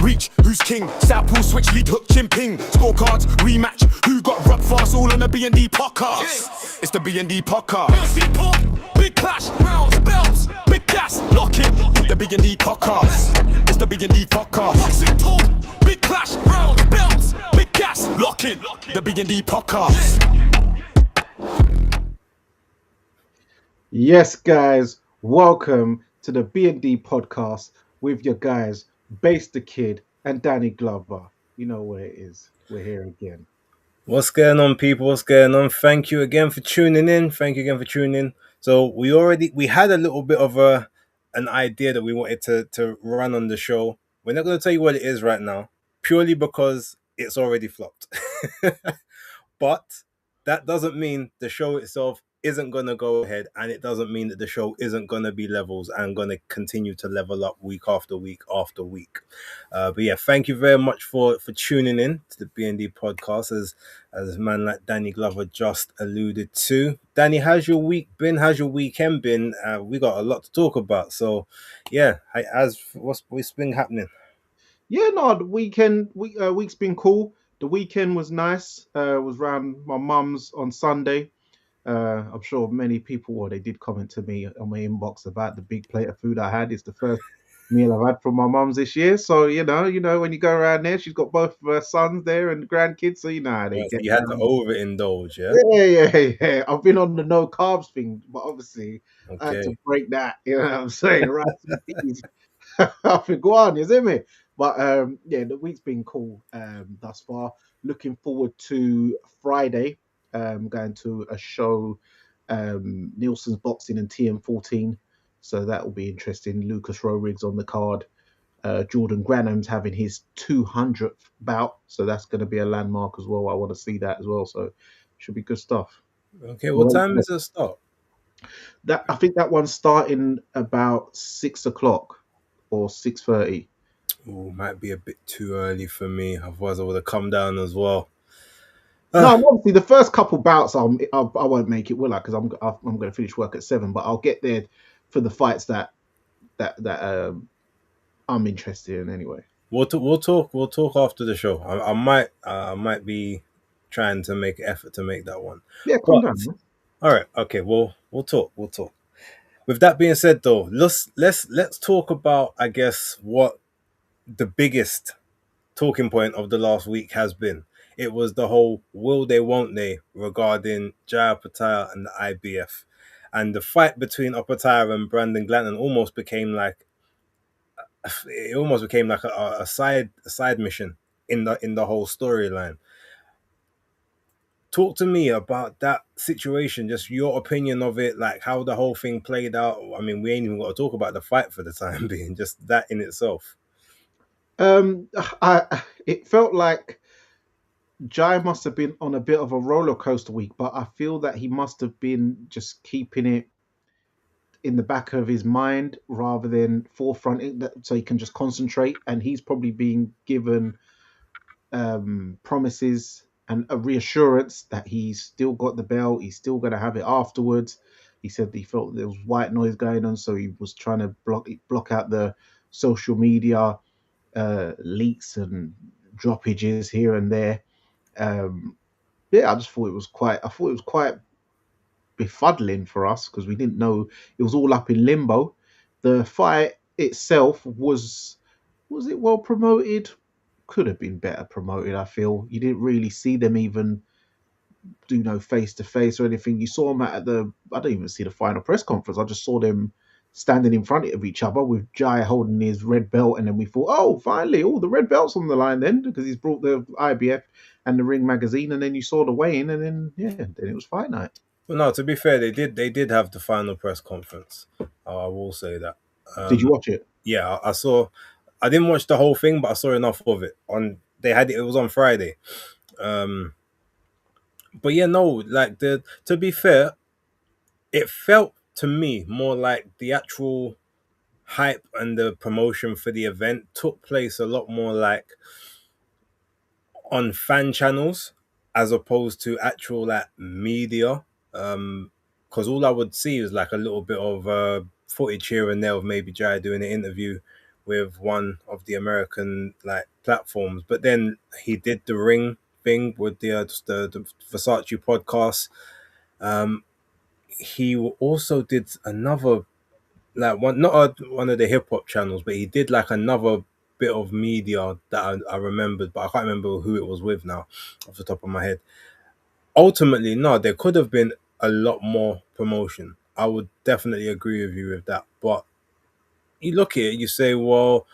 reach, who's king? Southpool switch, lead hook, chimping. Scorecards, rematch, who got rubbed fast? All on the B&D Podcast. It's the B&D Podcast. Big clash, rounds, belts, big gas, lock it. The B&D Podcast. It's the B&D Podcast. Big clash, rounds, belts, big gas, lock it. The B&D Podcast. Yes, guys, welcome to the B&D Podcast with your guys, Bass the Kid and Danny Glover. You know what it is. We're here again. What's going on, people? What's going on? Thank you again for tuning in. So we had a little bit of an idea that we wanted to run on the show. We're not going to tell you what it is right now, purely because it's already flopped. But that doesn't mean the show itself isn't going to go ahead, and it doesn't mean that the show isn't going to be levels and going to continue to level up week after week after week. But yeah, thank you very much for tuning in to the B&D Podcast, as a man like Danny Glover just alluded to. Danny, how's your week been? How's your weekend been? We got a lot to talk about. So yeah, what's been happening? Yeah, no, the week's been cool. The weekend was nice. Was round my mum's on Sunday. I'm sure many people, they did comment to me on my inbox about the big plate of food I had. It's the first meal I've had from my mum's this year. So, you know, when you go around there, she's got both of her sons there and grandkids. So, you know how they get. You had to overindulge, yeah? Yeah. I've been on the no carbs thing, but obviously I had to break that. You know what I'm saying? Right. I think, go on, you see me? But, the week's been cool thus far. Looking forward to Friday. Going to a show, Nielsen's Boxing and TM14, so that will be interesting. Lucas Roerig's on the card. Jordan Granham's having his 200th bout, so that's going to be a landmark as well. I want to see that as well, so should be good stuff. Okay, what time is it start? I think that one's starting about 6 o'clock or 6:30. Oh, might be a bit too early for me. Otherwise, I would have come down as well. No, obviously the first couple bouts I won't make it, will I? Because I'm going to finish work at 7, but I'll get there for the fights that I'm interested in anyway. We'll talk after the show. I might be trying to make an effort to make that one. Yeah, calm down. Man. All right, okay. We'll talk. With that being said, though, let's talk about, I guess, what the biggest talking point of the last week has been. It was the whole will they, won't they regarding Jai Opetaia and the IBF. And the fight between Opetaia and Brandon Glanton almost became like a side mission in the whole storyline. Talk to me about that situation, just your opinion of it, like how the whole thing played out. I mean, we ain't even got to talk about the fight for the time being, just that in itself. It felt like Jai must have been on a bit of a roller coaster week, but I feel that he must have been just keeping it in the back of his mind rather than forefront, so he can just concentrate. And he's probably being given promises and a reassurance that he's still got the belt, he's still going to have it afterwards. He said he felt there was white noise going on, so he was trying to block out the social media leaks and droppages here and there. I just thought it was quite befuddling for us because we didn't know. It was all up in limbo. The fight itself was it well promoted? Could have been better promoted. I feel you didn't really see them even do no face to face or anything. You saw them I don't even see the final press conference. I just saw them standing in front of each other with Jai holding his red belt, and then we thought, oh, finally, the red belt's on the line then, because he's brought the IBF and the Ring magazine, and then you saw the weigh-in, and then then it was fight night. Well, no, to be fair, they did have the final press conference. I will say that. Did you watch it? Yeah, I saw. I didn't watch the whole thing, but I saw enough of it. It was on Friday. But yeah, no, like to be fair, it felt to me more like the actual hype and the promotion for the event took place a lot more like on fan channels as opposed to actual like media. Because all I would see is like a little bit of footage here and there of maybe Jai doing an interview with one of the American like platforms. But then he did the ring thing with the Versace podcast. He also did another like one of the hip hop channels, but he did like another bit of media that I remembered, but I can't remember who it was with now off the top of my head. Ultimately, no, there could have been a lot more promotion. I would definitely agree with you with that. But you look at it, you say, well,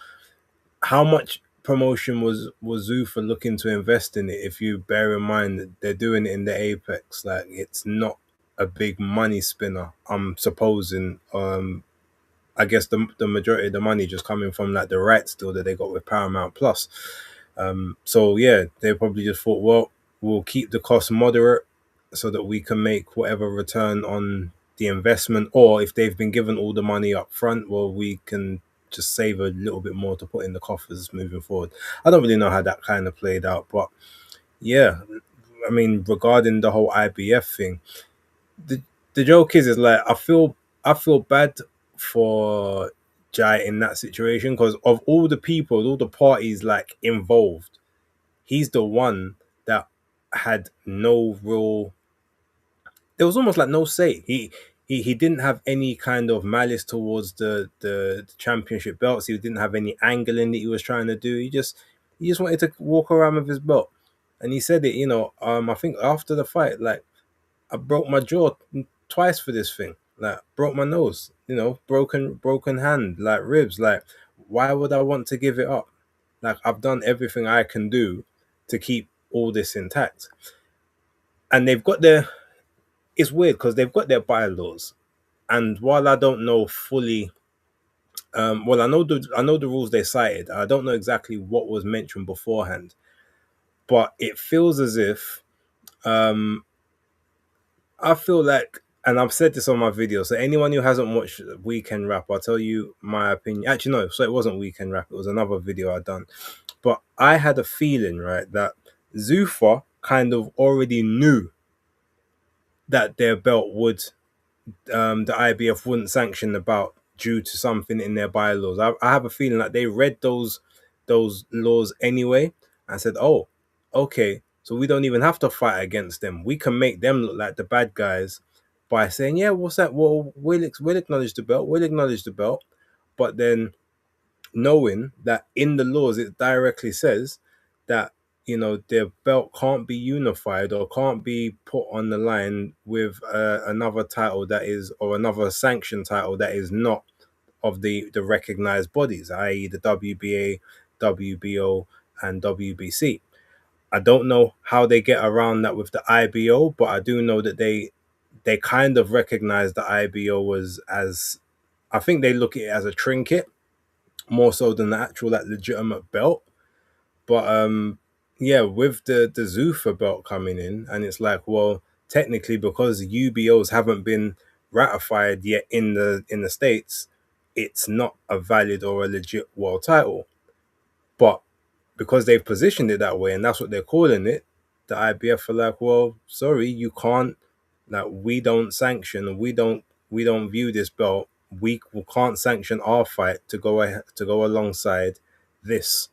how much promotion was Zuffa looking to invest in it? If you bear in mind that they're doing it in the Apex, like it's not a big money spinner. I'm supposing. I guess the majority of the money just coming from like the rights deal that they got with Paramount Plus. So yeah, they probably just thought, well, we'll keep the cost moderate so that we can make whatever return on the investment, or if they've been given all the money up front, well, we can just save a little bit more to put in the coffers moving forward. I don't really know how that kind of played out, but yeah, I mean, regarding the whole IBF thing, the the joke is like I feel bad for Jai in that situation because of all the people, all the parties like involved, he's the one that had no real. There was almost like no say. He didn't have any kind of malice towards the championship belts. He didn't have any angling that he was trying to do. He just wanted to walk around with his belt, and he said it. I think after the fight, like I broke my jaw twice for this thing. Like broke my nose, broken hand, like ribs. Like why would I want to give it up? Like I've done everything I can do to keep all this intact. And they've got their it's weird because they've got their bylaws. And while I don't know fully well I know the rules they cited. I don't know exactly what was mentioned beforehand. But it feels as if I feel like, and I've said this on my video, so anyone who hasn't watched Weekend Rap, I'll tell you my opinion. Actually, no, so it wasn't Weekend Rap, it was another video I done. But I had a feeling, right, that Zuffa kind of already knew that their belt would, the IBF wouldn't sanction the bout due to something in their bylaws. I have a feeling that they read those laws anyway and said, oh, okay, so we don't even have to fight against them. We can make them look like the bad guys by saying, yeah, what's that? Well, we'll acknowledge the belt. We'll acknowledge the belt. But then knowing that in the laws, it directly says that, their belt can't be unified or can't be put on the line with another title that is, or another sanctioned title that is not of the recognized bodies, i.e. the WBA, WBO, and WBC. I don't know how they get around that with the IBO, but I do know that they kind of recognize the IBO as I think they look at it as a trinket more so than the actual like legitimate belt. But yeah, with the Zuffa belt coming in, and it's like, well, technically because UBOs haven't been ratified yet in the States, it's not a valid or a legit world title. But because they've positioned it that way and that's what they're calling it, the IBF are like, well, sorry, you can't, like, we don't sanction, we don't view this belt, we can't sanction our fight to go alongside this,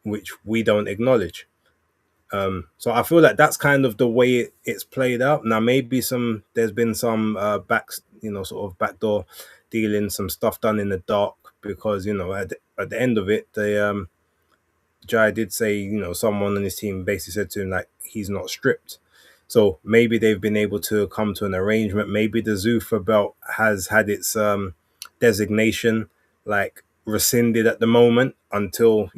which we don't acknowledge. So I feel like that's kind of the way it's played out. Now maybe there's been some sort of backdoor dealing, some stuff done in the dark, because at the end of it, Jai did say, someone on his team basically said to him, like, he's not stripped. So maybe they've been able to come to an arrangement. Maybe the Zuffa belt has had its designation, like, rescinded at the moment until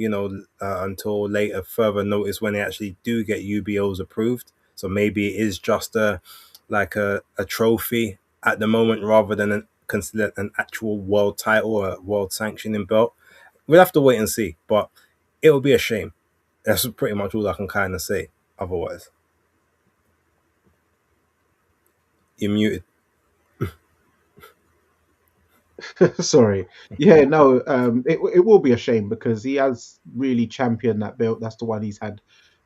until later further notice when they actually do get UBOs approved. So maybe it is just a trophy at the moment rather than considered an actual world title or a world sanctioning belt. We'll have to wait and see, but it'll be a shame. That's pretty much all I can kind of say. Otherwise, you're muted. Sorry. Yeah, no, it will be a shame because he has really championed that belt. That's the one he's had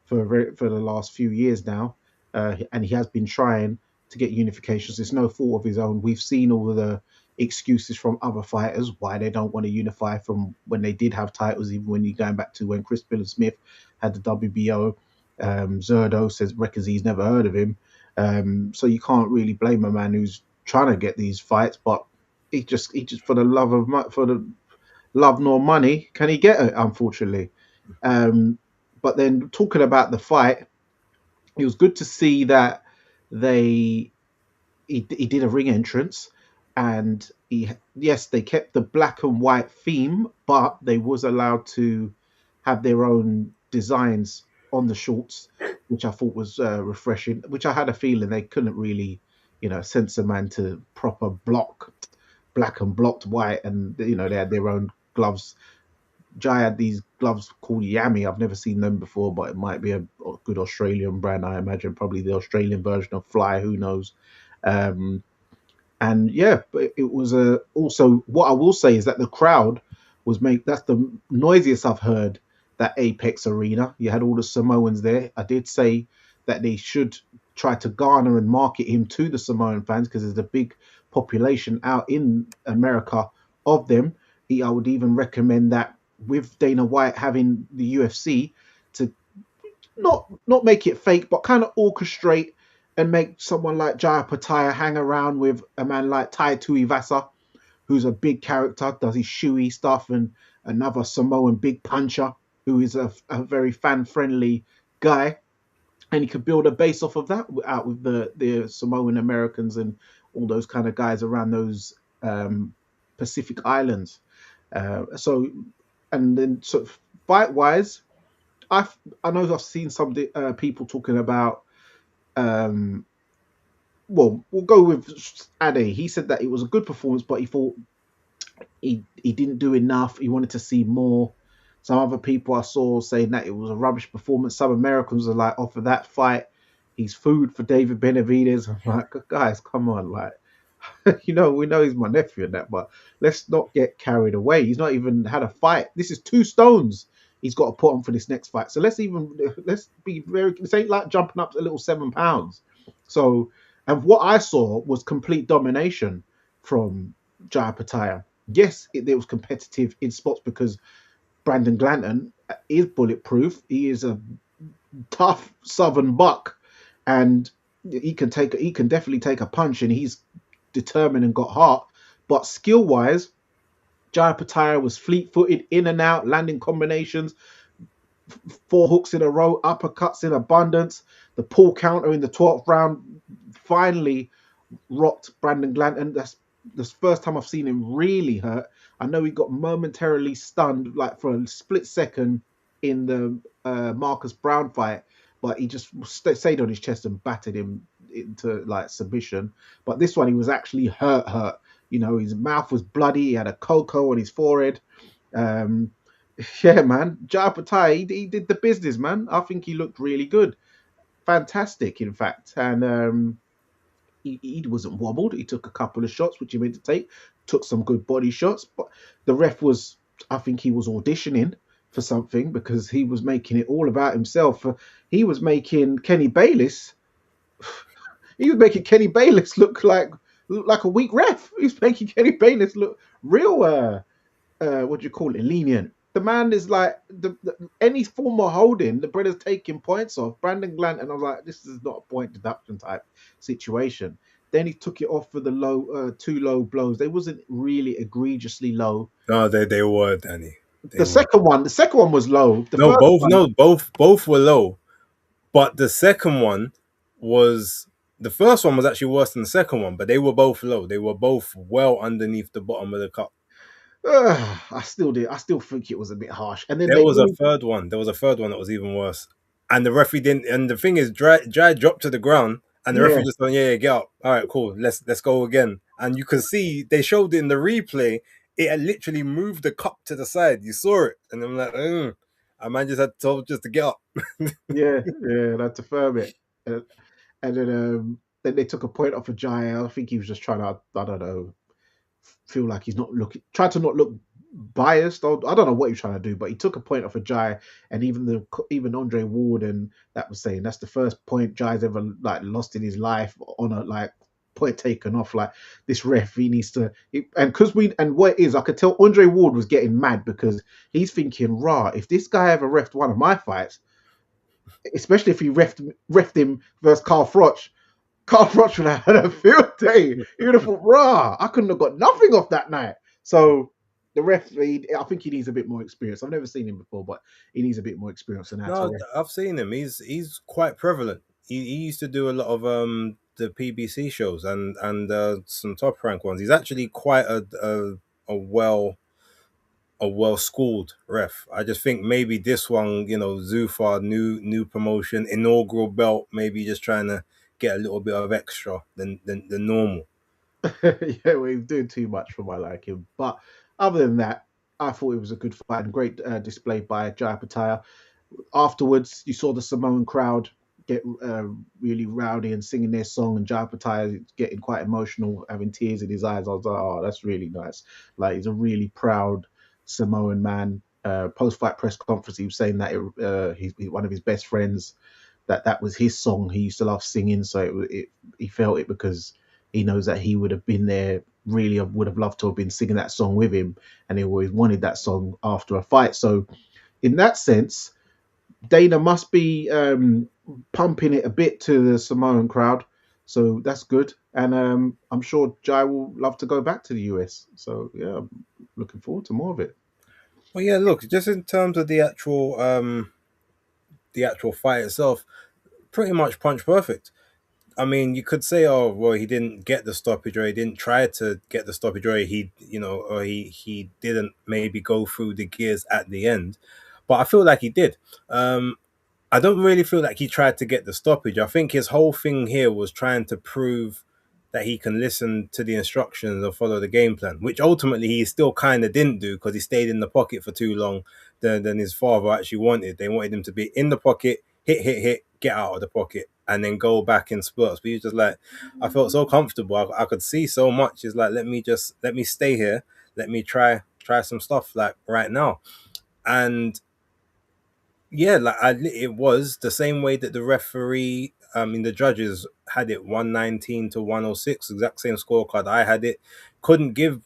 for the last few years now, and he has been trying to get unifications. It's no fault of his own. We've seen all of excuses from other fighters why they don't want to unify from when they did have titles, even when you're going back to when Chris Smith had the WBO. Zerdo reckons he's never heard of him. So you can't really blame a man who's trying to get these fights, but he just for the love of for the love nor money can he get it, unfortunately. But then talking about the fight, it was good to see that he did a ring entrance, and they kept the black and white theme, but they was allowed to have their own designs on the shorts, which I thought was refreshing. Which I had a feeling they couldn't really, censor man to proper black and blocked white, and they had their own gloves. Jai had these gloves called Yami. I've never seen them before, but it might be a good Australian brand. I imagine probably the Australian version of Fly. Who knows? And yeah, but it was also what I will say is that the crowd that's the noisiest I've heard that Apex Arena. You had all the Samoans there. I did say that they should try to garner and market him to the Samoan fans because there's a big population out in America of them. I would even recommend that with Dana White having the UFC to not make it fake, but kind of orchestrate and make someone like Jaya Pataya hang around with a man like Tai Tuivasa, who's a big character, does his shoey stuff, and another Samoan big puncher who is a very fan-friendly guy. And he could build a base off of that out with the Samoan Americans and all those kind of guys around those Pacific Islands. And then sort of fight-wise, I know I've seen some people talking about. Well, we'll go with Ade. He said that it was a good performance, but he thought he didn't do enough. He wanted to see more. Some other people I saw saying that it was a rubbish performance. Some Americans are like, off of that fight, he's food for David Benavidez. I'm like, guys, come on, like, we know he's my nephew and that, but let's not get carried away. He's not even had a fight. This is 2 stones he's got to put on for this next fight. So let's be very. This ain't like jumping up a little 7 pounds. So, and what I saw was complete domination from Jaya Pataya. Yes, it was competitive in spots because Brandon Glanton is bulletproof. He is a tough Southern buck, and he can definitely take a punch, and he's determined and got heart. But skill wise, Jaya Pataya was fleet-footed, in and out, landing combinations, 4 hooks in a row, uppercuts in abundance. The pull counter in the 12th round finally rocked Brandon Glanton. That's the first time I've seen him really hurt. I know he got momentarily stunned, like for a split second in the Marcus Brown fight, but he just stayed on his chest and battered him into like submission. But this one, he was actually hurt. His mouth was bloody. He had a cocoa on his forehead. Yeah, man. Jaya Pataya, he did the business, man. I think he looked really good. Fantastic, in fact. And he wasn't wobbled. He took a couple of shots, which he meant to take. Took some good body shots. But the ref I think he was auditioning for something because he was making it all about himself. He was making Kenny Bayless. He was making Kenny Bayless look like a weak ref. He's making Kenny Bayless look real, what do you call it, lenient. The man is like, any form of holding, the brother's taking points off. Brandon Glanton, I was like, this is not a point deduction type situation. Then he took it off for the 2 low blows. They wasn't really egregiously low. No, they were, Danny. The second one was low. Both were low. But the second one the first one was actually worse than the second one, but they were both low. They were both well underneath the bottom of the cup. I still think it was a bit harsh. And then there was a third one that was even worse. And the referee didn't. And the thing is, Jai dropped to the ground, and the referee just went, "Yeah, get up. All right, cool. Let's go again." And you can see they showed it in the replay. It had literally moved the cup to the side. You saw it, and I'm like, I man just had told just to get up. yeah, that's to firm it. And then they took a point off of Jai. I think he was just trying to, I don't know, feel like he's not try to not look biased. I don't know what he's trying to do, but he took a point off of Jai, and even Andre Ward and that was saying that's the first point Jai's ever like lost in his life on a like point taken off. Like this ref, he needs to, and what it is, I could tell Andre Ward was getting mad because he's thinking, rah, if this guy ever refed one of my fights, especially if he refed him versus Carl Froch. Carl Froch would have had a field day. He would have thought, rah, I couldn't have got nothing off that night. So the ref, I think he needs a bit more experience. I've never seen him before, but he needs a bit more experience than that. No, I've seen him. He's quite prevalent. He used to do a lot of the PBC shows and some top rank ones. He's actually quite a well schooled ref. I just think maybe this one, Zufar, new promotion, inaugural belt, maybe just trying to get a little bit of extra than normal. Yeah, we're doing too much for my liking. But other than that, I thought it was a good fight and great display by Jaya Pattaya. Afterwards, you saw the Samoan crowd get really rowdy and singing their song, and Jaya Pattaya getting quite emotional, having tears in his eyes. I was like, oh, that's really nice. Like, he's a really proud Samoan man. Post-fight press conference, he was saying that he's one of his best friends, that was his song. He used to love singing, so he felt it because he knows that he would have been there, really would have loved to have been singing that song with him, and he always wanted that song after a fight. So in that sense, Dana must be pumping it a bit to the Samoan crowd. So that's good. And I'm sure Jai will love to go back to the US. So, yeah, I'm looking forward to more of it. Well, yeah, look, just in terms of the actual fight itself, pretty much punch perfect. I mean, you could say, oh, well, he didn't get the stoppage, or he didn't try to get the stoppage, or he didn't maybe go through the gears at the end. But I feel like he did. I don't really feel like he tried to get the stoppage. I think his whole thing here was trying to prove that he can listen to the instructions and follow the game plan, which ultimately he still kind of didn't do because he stayed in the pocket for too long than his father actually wanted. They wanted him to be in the pocket, hit, get out of the pocket, and then go back in spurts. But he was just like, I felt so comfortable. I could see so much. It's like, let me stay here. Let me try some stuff like right now. And yeah, like it was the same way that the referee, the judges had it 119 to 106, exact same scorecard. I had it. Couldn't give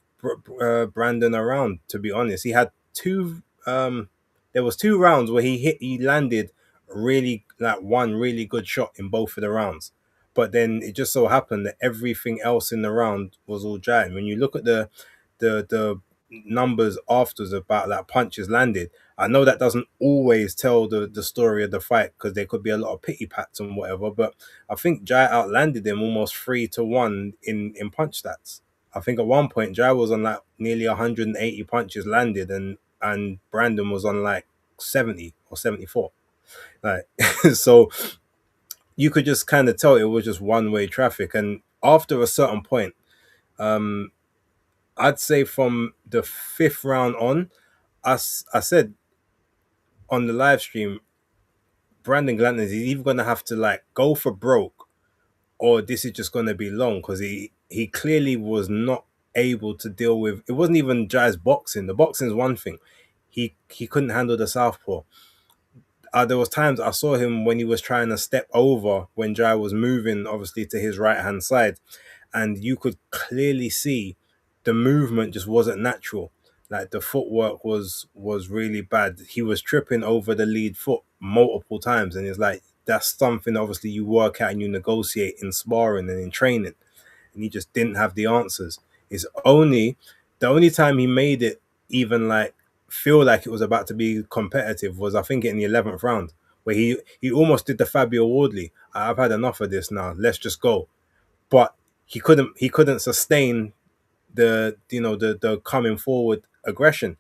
Brandon a round, to be honest. He had two. There was 2 rounds where he landed really one really good shot in both of the rounds, but then it just so happened that everything else in the round was all giant. When you look at the numbers afterwards about that punches landed, I know that doesn't always tell the story of the fight because there could be a lot of pity pats and whatever, but I think Jai outlanded him almost 3-1 in punch stats. I think at one point Jai was on like nearly 180 punches landed, and Brandon was on like 70 or 74. Like so you could just kind of tell it was just one-way traffic. And after a certain point, I'd say from the 5th round on, I said on the live stream, Brandon Glanton is either going to have to like go for broke, or this is just going to be long, because he clearly was not able to deal with. It wasn't even Jai's boxing. The boxing is one thing. He couldn't handle the southpaw. There was times I saw him when he was trying to step over when Jai was moving, obviously, to his right-hand side, and you could clearly see the movement just wasn't natural. Like the footwork was really bad. He was tripping over the lead foot multiple times, and it's like that's something obviously you work out and you negotiate in sparring and in training, and he just didn't have the answers. It's the only time he made it even like feel like it was about to be competitive was, I think, in the 11th round, where he almost did the Fabio Wardley. I've had enough of this now. Let's just go. But he couldn't sustain the coming forward aggression.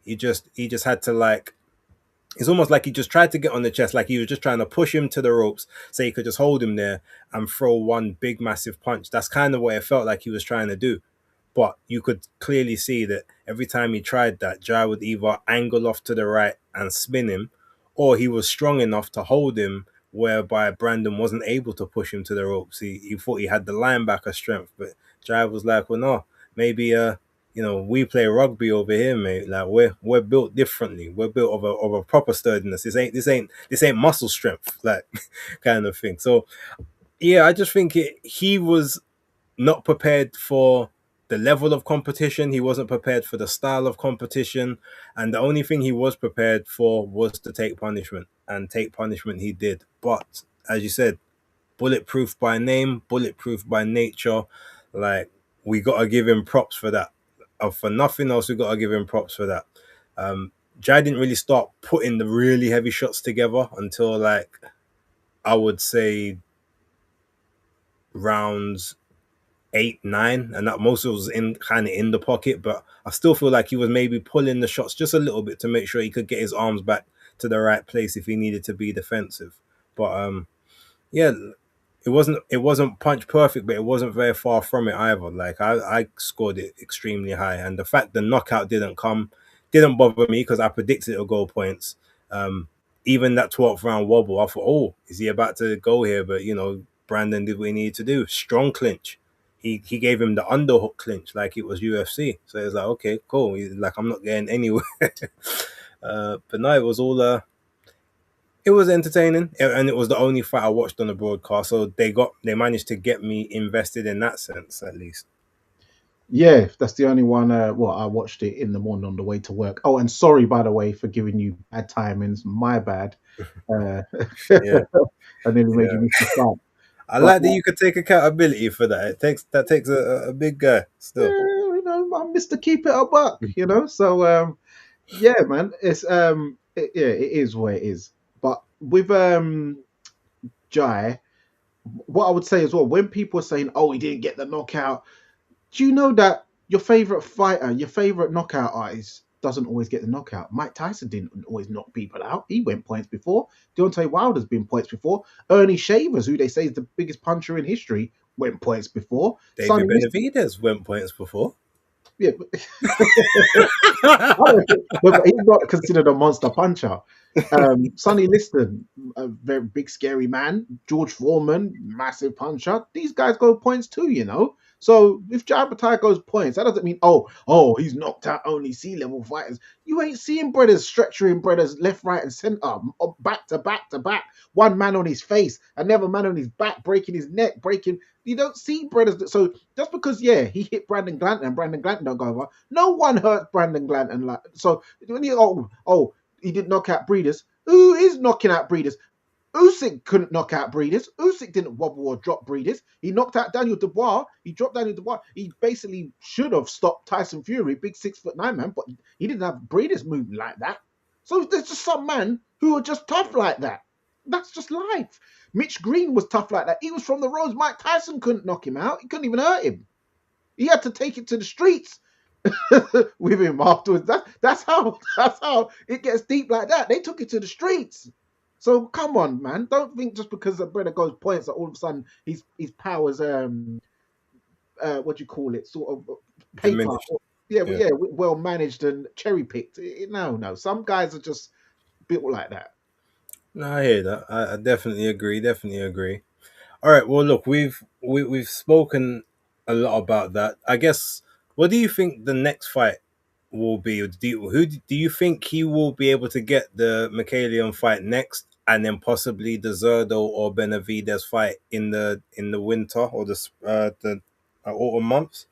He just had to, like, it's almost like he just tried to get on the chest, like he was just trying to push him to the ropes so he could just hold him there and throw one big massive punch. That's kind of what it felt like he was trying to do. But you could clearly see that every time he tried that, Jai would either angle off to the right and spin him, or he was strong enough to hold him whereby Brandon wasn't able to push him to the ropes. He thought he had the linebacker strength, but Jai was like, well, no, maybe we play rugby over here, mate. Like we're built differently. We're built of a proper sturdiness. This ain't muscle strength, like kind of thing. So yeah, I just think he was not prepared for the level of competition. He wasn't prepared for the style of competition. And the only thing he was prepared for was to take punishment. And take punishment he did. But, as you said, bulletproof by name, bulletproof by nature. Like, we got to give him props for that. For nothing else, we got to give him props for that. Jai didn't really start putting the really heavy shots together until, like, I would say rounds 8, 9, and that most of it was in kind of in the pocket, but I still feel like he was maybe pulling the shots just a little bit to make sure he could get his arms back to the right place if he needed to be defensive. But yeah, it wasn't punch perfect, but it wasn't very far from it either. Like I scored it extremely high, and the fact the knockout didn't bother me because I predicted it would go points. Even that 12th round wobble, I thought, oh, is he about to go here? But Brandon did what he needed to do. Strong clinch. He gave him the underhook clinch like it was UFC. So it was like, okay, cool. He's like, I'm not getting anywhere. But no, it was all it was entertaining, and it was the only fight I watched on the broadcast. So they managed to get me invested in that sense, at least. Yeah, that's the only one. I watched it in the morning on the way to work. Oh, and sorry, by the way, for giving you bad timings. My bad. Yeah. I nearly made you miss the fight. I like that you could take accountability for that. That takes a big guy still. I'm Mr. Keep It a Buck, So yeah, man, it's it is what it is. But with Jai, what I would say as well, when people are saying, "Oh, he didn't get the knockout," do you know that your favorite fighter, your favorite knockout artist, doesn't always get the knockout? Mike Tyson didn't always knock people out. He went points before. Deontay Wilder's been points before. Ernie Shavers, who they say is the biggest puncher in history, went points before. David Benavidez went points before. Yeah, but he's not considered a monster puncher. Sonny Liston, a very big scary man. George Foreman, massive puncher. These guys go points too. So if Jai Bataille goes points, that doesn't mean oh he's knocked out only C-level fighters. You ain't seeing brothers stretching brothers left, right, and center, back to back to back. One man on his face, another man on his back, breaking his neck, breaking. You don't see brothers. So just because he hit Brandon Glanton and Brandon Glanton don't go over, no one hurt Brandon Glanton. So when you he didn't knock out Breeders. Who is knocking out Breeders? Usyk couldn't knock out Breeders. Usyk didn't wobble or drop Breeders. He knocked out Daniel Dubois. He dropped Daniel Dubois. He basically should have stopped Tyson Fury, big 6'9" man, but he didn't have Breeders moving like that. So there's just some men who are just tough like that. That's just life. Mitch Green was tough like that. He was from the roads. Mike Tyson couldn't knock him out. He couldn't even hurt him. He had to take it to the streets with him afterwards. That's how it gets deep like that. They took it to the streets. So come on, man. Don't think just because a brother goes points that all of a sudden his powers what do you call it? Sort of paper. Yeah, well managed and cherry picked. No. Some guys are just built like that. No, I hear that. I definitely agree. All right. Well, look, we've spoken a lot about that. I guess. What do you think the next fight will be? Do you think he will be able to get the Michaelian fight next, and then possibly the Zerdo or Benavidez fight in the winter or the autumn months?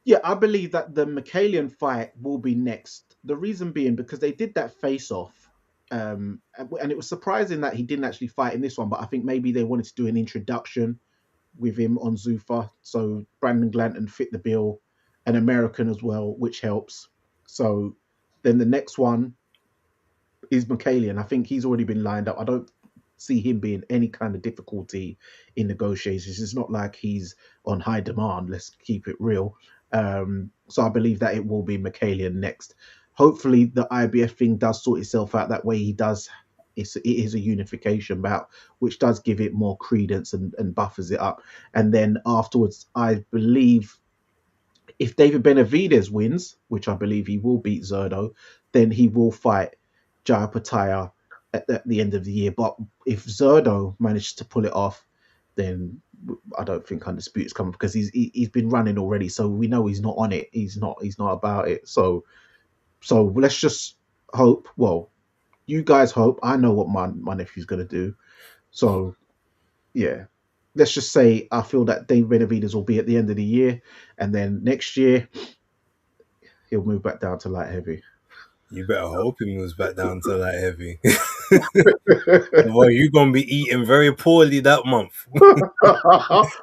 Yeah, I believe that the Michaelian fight will be next. The reason being because they did that face-off. And it was surprising that he didn't actually fight in this one, but I think maybe they wanted to do an introduction with him on Zuffa. So Brandon Glanton fit the bill, an American as well, which helps. So then the next one is Michaelian. I think he's already been lined up. I don't see him being any kind of difficulty in negotiations. It's not like he's on high demand. Let's keep it real. So I believe that it will be Michaelian next. Hopefully the IBF thing does sort itself out that way. It is a unification bout, which does give it more credence and buffers it up. And then afterwards, I believe if David Benavidez wins, which I believe he will beat Zerdo, then he will fight Jai Bataille at the end of the year. But if Zerdo manages to pull it off, then I don't think Undisputed is coming because he's been running already. So we know he's not on it. He's not about it. So let's just hope. Well, you guys hope. I know what my nephew's gonna do. So yeah. let's just say I feel that Dave Benavidez will be at the end of the year, and then next year he'll move back down to light heavy. You better hope he moves back down to light heavy. Well, you're gonna be eating very poorly that month.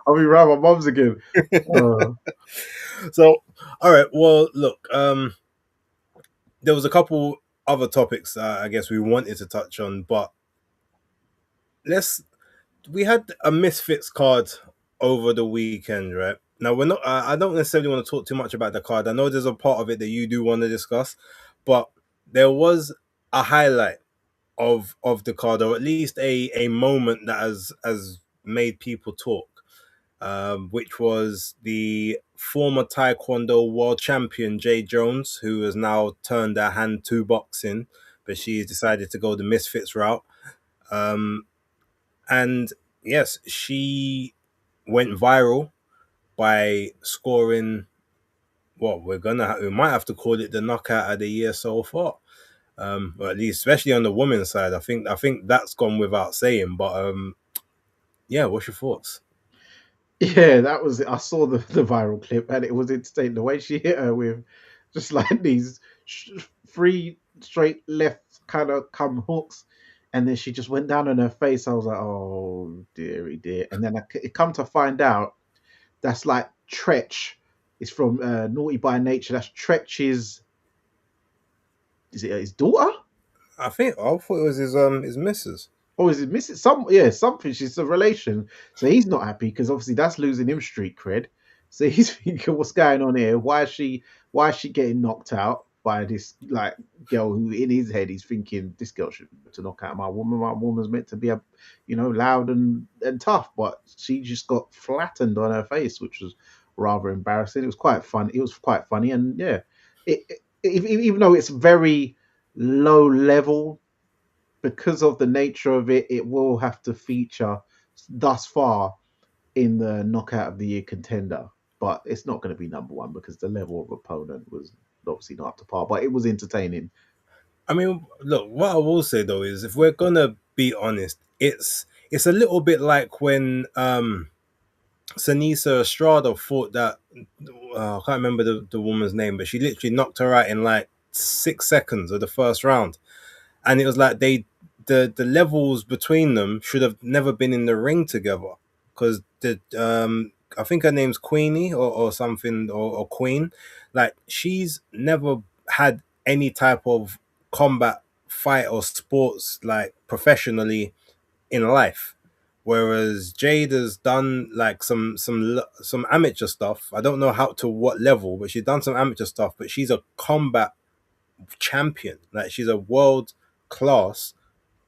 I'll be around my mum's again. So, all right. Well, look. There was a couple other topics I guess we wanted to touch on, but we had a Misfits card over the weekend, right? Now we're not. I don't necessarily want to talk too much about the card. I know there's a part of it that you do want to discuss, but there was a highlight of the card, or at least a moment that has made people talk, which was the former Taekwondo world champion Jay Jones, who has now turned her hand to boxing, but she's decided to go the Misfits route. And yes, she went viral by scoring what we might have to call it the knockout of the year so far. Or at least, especially on the women's side, I think that's gone without saying. But yeah, what's your thoughts? Yeah, that was it. I saw the viral clip and it was insane. The way she hit her with just like these three straight left kind of come hooks, and then she just went down on her face. I was like, oh dearie dear. And then it come to find out that's like Tretch. It's from Naughty by Nature. That's Tretch's. Is it his daughter? I thought it was his missus. Or is it missing something? She's a relation, so he's not happy because obviously that's losing him street cred. So he's thinking, what's going on here? Why is she getting knocked out by this like girl who in his head he's thinking this girl should to knock out my woman. My woman's meant to be loud and tough, but she just got flattened on her face, which was rather embarrassing. It was quite fun. It was quite funny, and yeah, even though it's very low level because of the nature of it, it will have to feature thus far in the knockout of the year contender. But it's not going to be number one because the level of opponent was obviously not up to par. But it was entertaining. I mean, look, what I will say though is, if we're gonna be honest, it's a little bit like when Sanisa Estrada fought that. I can't remember the woman's name, but she literally knocked her out in like 6 seconds of the first round, and it was like the levels between them should have never been in the ring together, because I think her name's Queenie or something, or Queen. Like, she's never had any type of combat fight or sports like professionally in life, whereas Jade has done like some amateur stuff. I don't know how to what level, but she's done some amateur stuff. But she's a combat champion. Like, she's a world class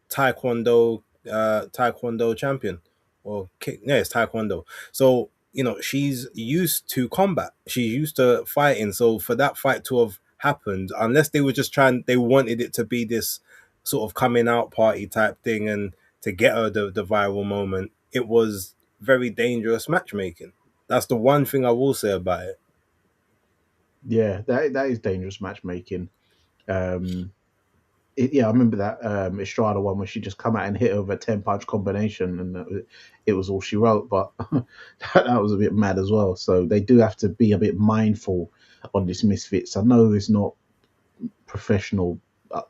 taekwondo champion, or kick. Yeah, it's taekwondo. So she's used to combat. She's used to fighting. So for that fight to have happened, unless they were just they wanted it to be this sort of coming out party type thing, and to get her the viral moment, it was very dangerous matchmaking. That's the one thing I will say about it. Yeah, that is dangerous matchmaking. I remember that Estrada one where she just come out and hit over a 10-punch combination, and it was all she wrote. But that was a bit mad as well. So they do have to be a bit mindful on this Misfits. I know it's not professional.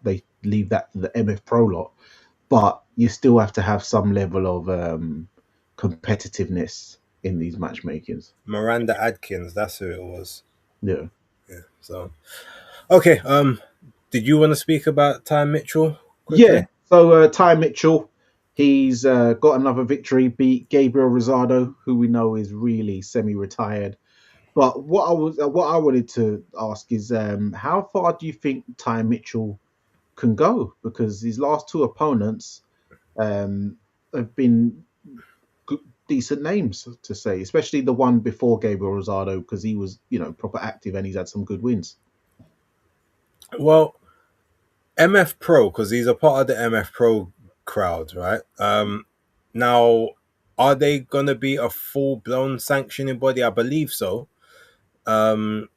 They leave that to the MF Pro lot, but you still have to have some level of competitiveness in these matchmakings. Miranda Adkins, that's who it was. Yeah. So, okay. Did you want to speak about Ty Mitchell quickly? Yeah. So Ty Mitchell, he's got another victory, beat Gabriel Rosado, who we know is really semi-retired. But what I wanted to ask is, how far do you think Ty Mitchell can go? Because his last two opponents have been decent names to say, especially the one before Gabriel Rosado, because he was proper active and he's had some good wins. Well, MF Pro, because he's a part of the MF Pro crowd, right? Now, are they going to be a full-blown sanctioning body? I believe so. So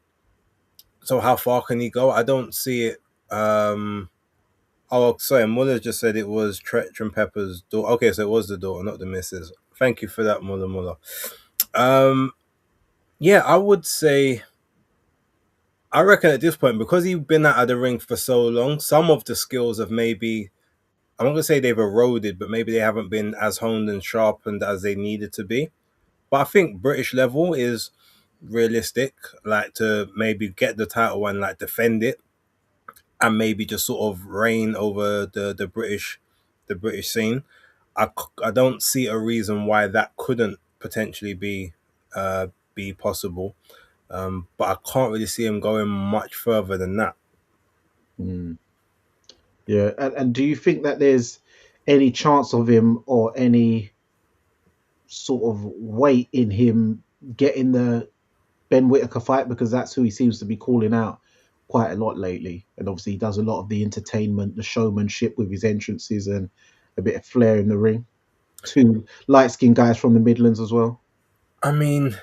how far can he go? I don't see it. Oh, sorry, Muller just said it was Tretch and Pepper's daughter. Okay, so it was the daughter, not the missus. Thank you for that, Muller. Yeah, I would say, I reckon at this point, because he's been out of the ring for so long, some of the skills have maybe, I'm not going to say they've eroded, but maybe they haven't been as honed and sharpened as they needed to be. But I think British level is realistic, like to maybe get the title and like defend it, and maybe just sort of reign over the British scene. I don't see a reason why that couldn't potentially be possible. But I can't really see him going much further than that. Mm. Yeah, and do you think that there's any chance of him or any sort of weight in him getting the Ben Whitaker fight? Because that's who he seems to be calling out quite a lot lately. And obviously, he does a lot of the entertainment, the showmanship with his entrances and a bit of flair in the ring. Two light skinned guys from the Midlands as well. I mean,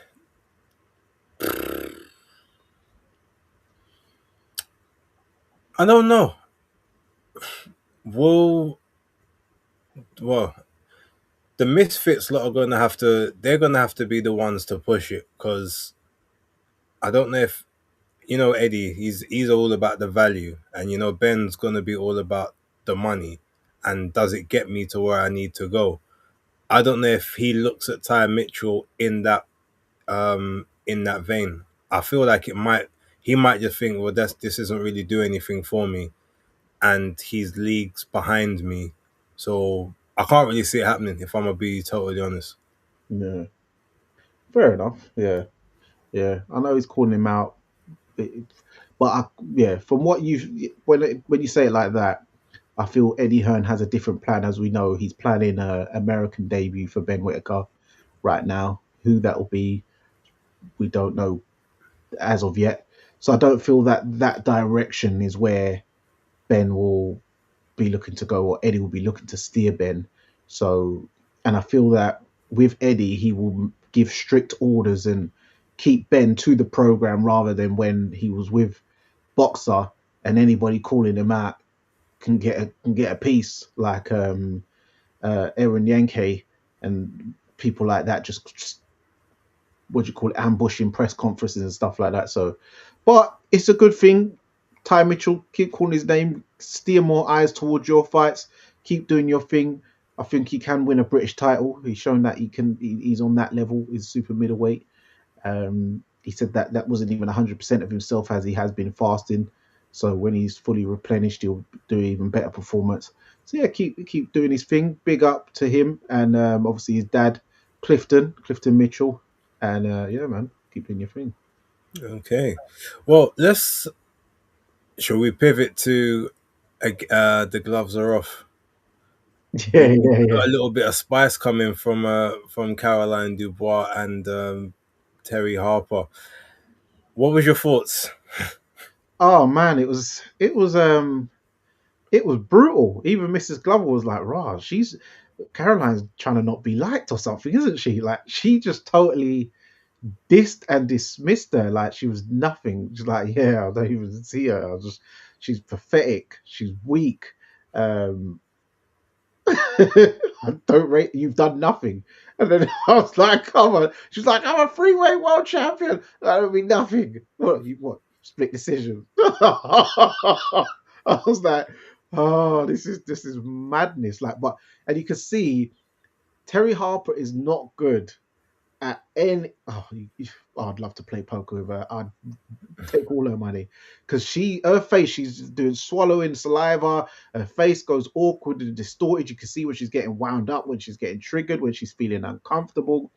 I don't know. Well, the Misfits lot are they're gonna have to be the ones to push it, because I don't know if Eddie. He's all about the value, and Ben's gonna be all about the money. And does it get me to where I need to go? I don't know if he looks at Ty Mitchell in that vein. I feel like he might just think, well, this isn't really do anything for me, and he's leagues behind me, so I can't really see it happening, if I'm gonna be totally honest. Yeah, fair enough. Yeah, yeah. I know he's calling him out, but yeah, from what when you say it like that, I feel Eddie Hearn has a different plan. As we know, he's planning a American debut for Ben Whitaker right now. Who that will be, we don't know as of yet. So I don't feel that that direction is where Ben will be looking to go, or Eddie will be looking to steer Ben. So, and I feel that with Eddie, he will give strict orders and keep Ben to the program, rather than when he was with Boxer and anybody calling him out can get a piece, like Aaron Yankee and people like that, just what do you call it, ambushing press conferences and stuff like that. So, but it's a good thing. Ty Mitchell, keep calling his name, steer more eyes towards your fights, keep doing your thing. I think he can win a British title. He's shown that he's on that level. He's super middleweight. He said that that wasn't even 100% of himself, as he has been fasting. So when he's fully replenished, he'll do even better performance. So yeah, keep doing his thing. Big up to him, and obviously his dad, Clifton Mitchell, and yeah, man, keep doing your thing. Okay, well, shall we pivot to the gloves are off? Yeah, We yeah, yeah. got a little bit of spice coming from Caroline Dubois and Terry Harper. What was your thoughts? Oh man, it was brutal. Even Mrs. Glover was like, "Rah, Caroline's trying to not be liked or something, isn't she?" Like she just totally dissed and dismissed her like she was nothing. She's like, "Yeah, I don't even see her. She's pathetic. She's weak. Um, I don't rate. You've done nothing." And then I was like, "Come on." She's like, "I'm a freeway world champion. I don't mean nothing." What split decision? I was like, "Oh, this is madness." Like, and you can see Terry Harper is not good at any. I'd love to play poker with her. I'd take all her money, because her face, she's doing swallowing saliva. Her face goes awkward and distorted. You can see when she's getting wound up, when she's getting triggered, when she's feeling uncomfortable.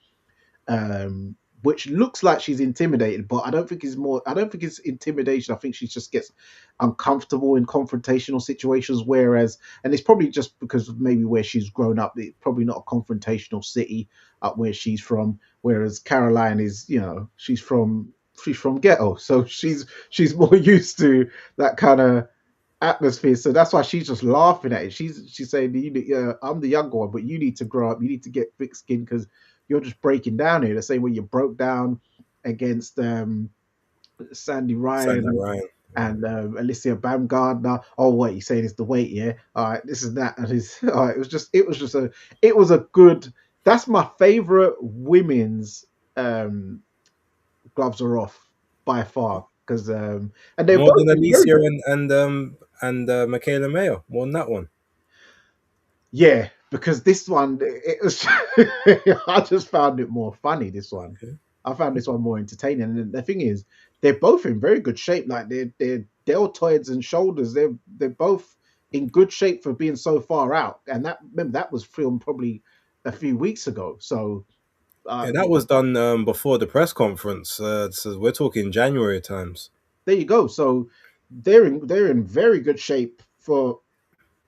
Which looks like she's intimidated, but I don't think it's intimidation. I think she just gets uncomfortable in confrontational situations. Whereas, and it's probably just because of maybe where she's grown up, it's probably not a confrontational city up where she's from. Whereas Caroline is, she's from ghetto, so she's more used to that kind of atmosphere. So that's why she's just laughing at it. She's saying, I'm the younger one, but you need to grow up. You need to get thick skin, because you're just breaking down here. The same way you broke down against Sandy Ryan and Alicia Baumgardner. Oh wait, you're saying it's the weight, yeah? All right, this is that, and all right. It was a good That's my favorite women's gloves are off by far because and they've More both than been very Alicia good. and Michaela Mayo. More than that one. Yeah, because this one it was I just found it more funny. This one, Okay. I found this one more entertaining. And the thing is, they're both in very good shape. Like their deltoids and shoulders, they're both in good shape for being so far out. And that remember that was filmed probably a few weeks ago. So Yeah, that was done before the press conference. So we're talking January times. there you go. So they're in very good shape for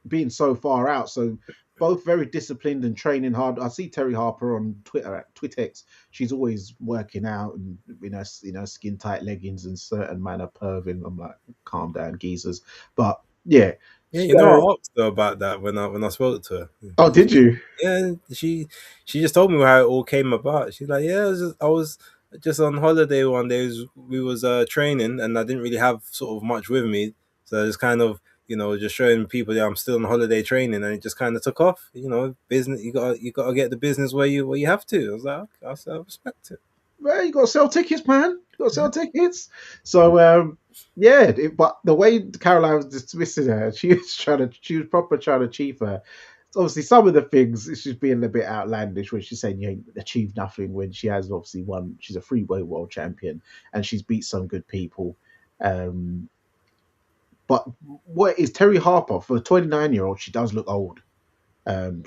being so far out. So both very disciplined and training hard. I see Terry Harper on Twitter at Twitex. She's always working out and skin tight leggings and certain manner perving. I'm like, calm down, geezers. But yeah. Yeah, So, I asked her about that when I spoke to her. oh, did you? Yeah, she just told me how it all came about. She's like, yeah, I was just on holiday one day. We was training, and I didn't really have sort of much with me, so I just kind of just showing people that I'm still on holiday training, and it just kind of took off. Business. You got to get the business where you have to. I was like, okay, I respect it. Well, you got to sell tickets, man. You got to sell tickets. So, yeah, but the way Caroline was dismissing her, she was proper trying to achieve her. Obviously, some of the things she's being a bit outlandish when she's saying you ain't achieved nothing when she has obviously won. She's a freeweight world champion and she's beat some good people. But what is Terry Harper for a 29-year-old? She does look old.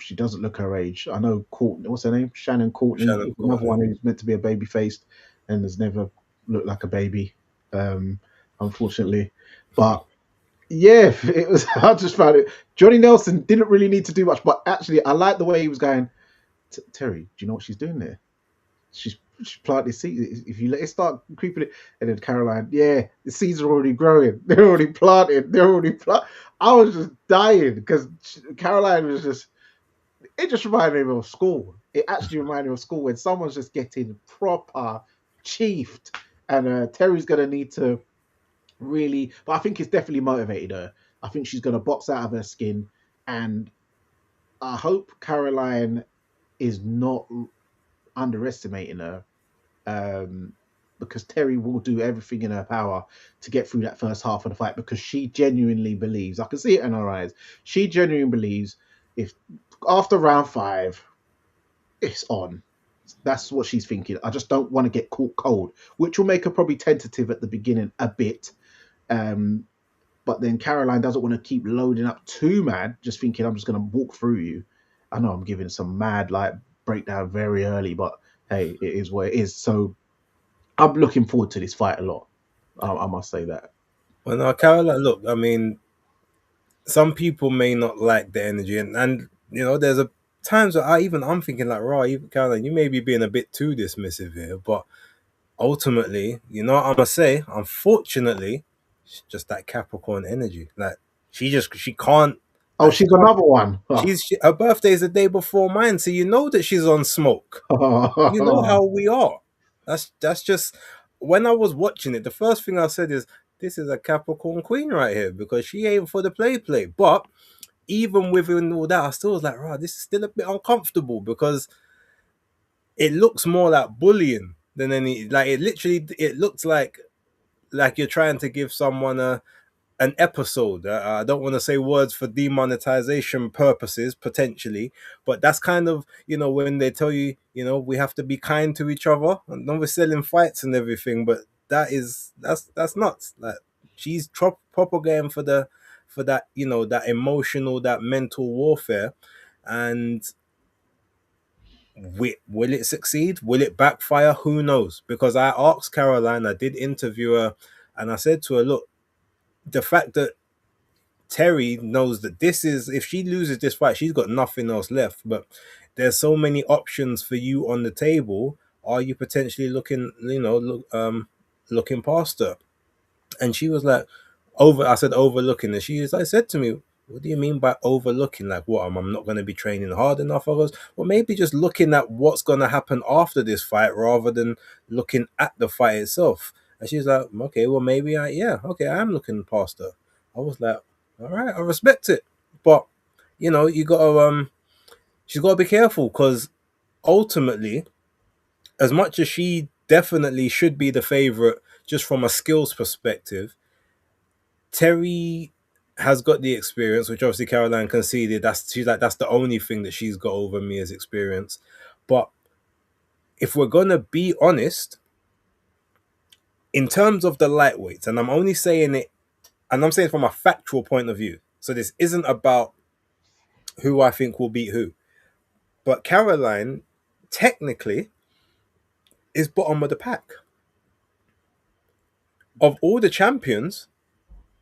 She doesn't look her age. I know Courtney. What's her name? Shannon Courtney. Shannon Another Courtney. one who's meant to be a baby faced and has never looked like a baby, unfortunately. But yeah, it was. I just found it. Johnny Nelson didn't really need to do much, but actually, I like the way he was going. Terry, do you know what she's doing there? She's planted seeds. If you let it start creeping it, and then Caroline, yeah, the seeds are already growing. They're already planted. I was just dying because Caroline was just. It just reminded me of school. It actually reminded me of school when someone's just getting proper chiefed, and Terry's gonna need to really, but I think it's definitely motivated her. I think she's going to box out of her skin, and I hope Caroline is not underestimating her, because Terry will do everything in her power to get through that first half of the fight because she genuinely believes. I can see it in her eyes. She genuinely believes if after round 5, it's on. That's what she's thinking. I just don't want to get caught cold, which will make her probably tentative at the beginning a bit. But then Caroline doesn't want to keep loading up too mad, just thinking I'm just going to walk through you. I know I'm giving some mad breakdown very early, but hey, it is what it is. So I'm looking forward to this fight a lot. I must say that. Well, now Caroline, look, I mean, some people may not like the energy, and there's a times that I'm thinking like, right, Caroline, you may be being a bit too dismissive here, but ultimately, what I'm gonna say, unfortunately, it's just that Capricorn energy. Like she can't. Oh, she's another one. Her birthday's the day before mine, so you know that she's on smoke. You know how we are. That's just when I was watching it. The first thing I said is, "This is a Capricorn queen right here," because she ain't for the play. But even within all that, I still was like, "Right, this is still a bit uncomfortable because it looks more like bullying than any. Like it looks like you're trying to give someone an episode. I don't want to say words for demonetization purposes, potentially, but that's kind of, when they tell you, we have to be kind to each other. And then we're selling fights and everything, but that's nuts. Like she's propagating for that, that emotional, that mental warfare. And will it succeed? Will it backfire? Who knows? Because I asked Caroline, I did interview her, and I said to her, look, the fact that Terry knows that this is, if she loses this fight, she's got nothing else left. But there's so many options for you on the table. Are you potentially looking past her? And she was like, I said overlooking, and I said to me, what do you mean by overlooking? Like what? I'm not going to be training hard enough. I goes, well, maybe just looking at what's going to happen after this fight rather than looking at the fight itself. And she's like, okay, well, maybe I am looking past her. I was like, all right, I respect it. But, you got to, she's got to be careful because ultimately, as much as she definitely should be the favorite just from a skills perspective, Terry has got the experience, which obviously Caroline conceded. She's like, that's the only thing that she's got over me as experience. But if we're gonna be honest, in terms of the lightweights, and I'm only saying it, and I'm saying from a factual point of view. So this isn't about who I think will beat who. But Caroline, technically, is bottom of the pack. Of all the champions,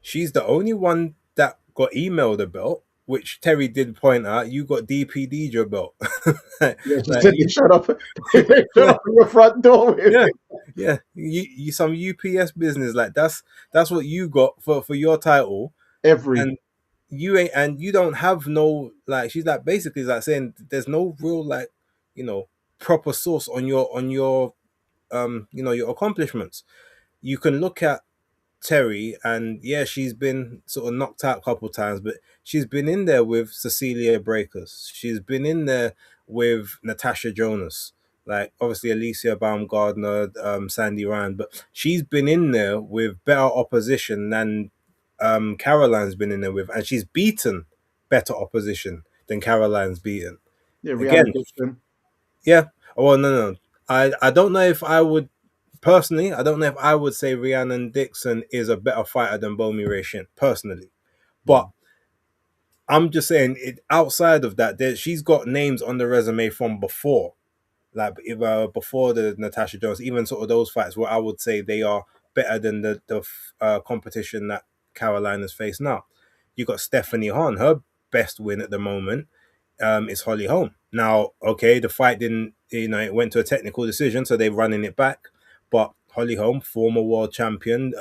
she's the only one that got emailed a belt, which Terry did point out. You got DPD'd your belt. Yeah, she said they showed up at your front door with yeah, it. yeah. You some UPS business, like that's what you got for your title. And you ain't, and you don't have no, like, she's like basically like saying there's no real, like, proper source on your your accomplishments. You can look at Terry, and yeah, she's been sort of knocked out a couple times, but she's been in there with Cecilia Breakers. She's been in there with Natasha Jonas, like obviously Alicia Baumgardner, Sandy Ryan, but she's been in there with better opposition than Caroline's been in there with, and she's beaten better opposition than Caroline's beaten. Yeah, Again, Rihanna Dixon. yeah. Oh no. I don't know if I would personally. I don't know if I would say Rhiannon Dixon is a better fighter than Bomi Ray Shin personally, but I'm just saying it. Outside of that, she's got names on the resume from before, like before the Natasha Jones, even sort of those fights where I would say they are better than the competition that Caroline has faced now. You got Stephanie Hahn, her best win at the moment is Holly Holm. Now, okay, the fight didn't, it went to a technical decision, so they're running it back. But Holly Holm, former world champion,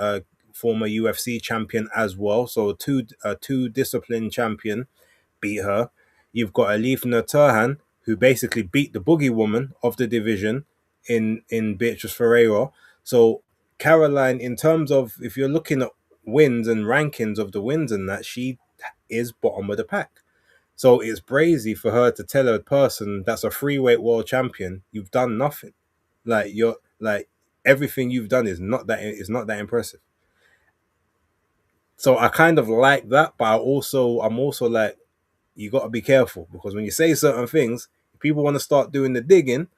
former UFC champion as well, so two discipline champion, beat her. You've got Alifna Turhan, who basically beat the boogie woman of the division in Beatrice Ferreira. So Caroline, in terms of if you're looking at wins and rankings of the wins and that, she is bottom of the pack. So it's brazy for her to tell a person that's a freeweight world champion, you've done nothing. Like everything you've done is not that impressive. So I kind of like that, but I'm also like, you got to be careful, because when you say certain things, if people want to start doing the digging,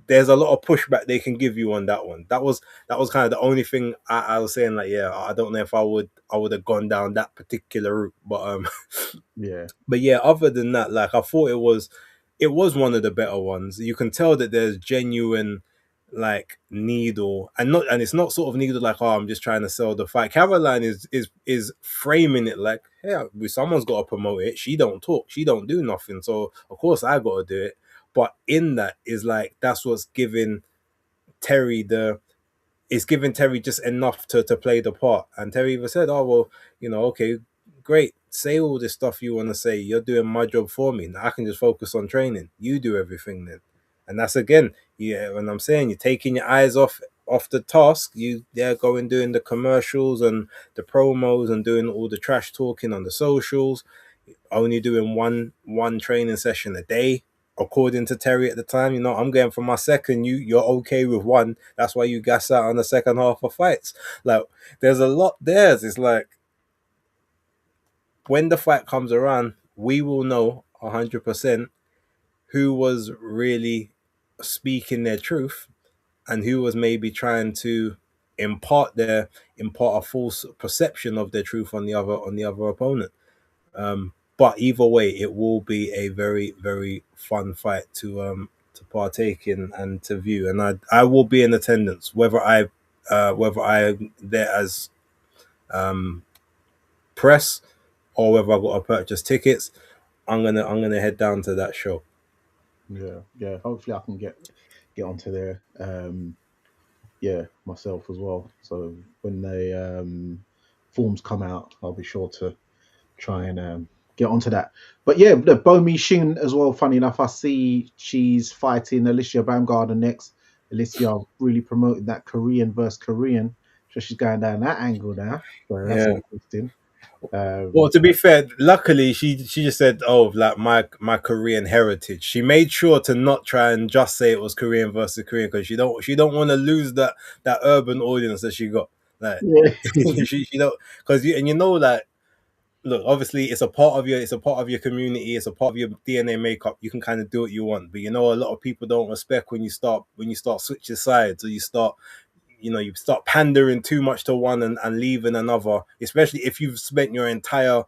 there's a lot of pushback they can give you on that one. That was kind of the only thing I was saying, like, yeah, I don't know if I would have gone down that particular route, but yeah, other than that, like, I thought it was one of the better ones. You can tell that there's genuine, like, needle, and it's not sort of needle like, oh, I'm just trying to sell the fight. Caroline is framing it like, hey, someone's got to promote it. She don't talk, she don't do nothing, so of course I got to do it. But in that is like, that's what's giving Terry just enough to play the part. And Terry even said, oh, well, okay, great, say all this stuff you want to say. You're doing my job for me. Now I can just focus on training. You do everything then. And that's, again, yeah, when I'm saying you're taking your eyes off the task, they're going doing the commercials and the promos and doing all the trash talking on the socials, only doing one training session a day. According to Terry at the time, I'm going for my second. You're okay with one. That's why you gas out on the second half of fights. Like, there's a lot there. It's like, when the fight comes around, we will know 100% who was really speaking their truth and who was maybe trying to impart a false perception of their truth on the other opponent. But either way, it will be a very, very fun fight to partake in and to view, and I will be in attendance, whether I'm there as press or whether I got to purchase tickets. I'm gonna head down to that show. Yeah. Hopefully, I can get onto there. Myself as well. So when the forms come out, I'll be sure to try and get onto that. But yeah, the Bomi Shin as well. Funny enough, I see she's fighting Alicia Baumgardner next. Alicia really promoting that Korean versus Korean, so she's going down that angle now. So that's interesting. Well, to be fair, luckily she just said, "Oh, like my Korean heritage." She made sure to not try and just say it was Korean versus Korean because she don't want to lose that urban audience that she got. Like Yeah. she don't because you know like look, obviously it's a part of your community, it's a part of your DNA makeup. You can kind of do what you want, but you know a lot of people don't respect when you start switching sides or you start pandering too much to one and leaving another, especially if you've spent your entire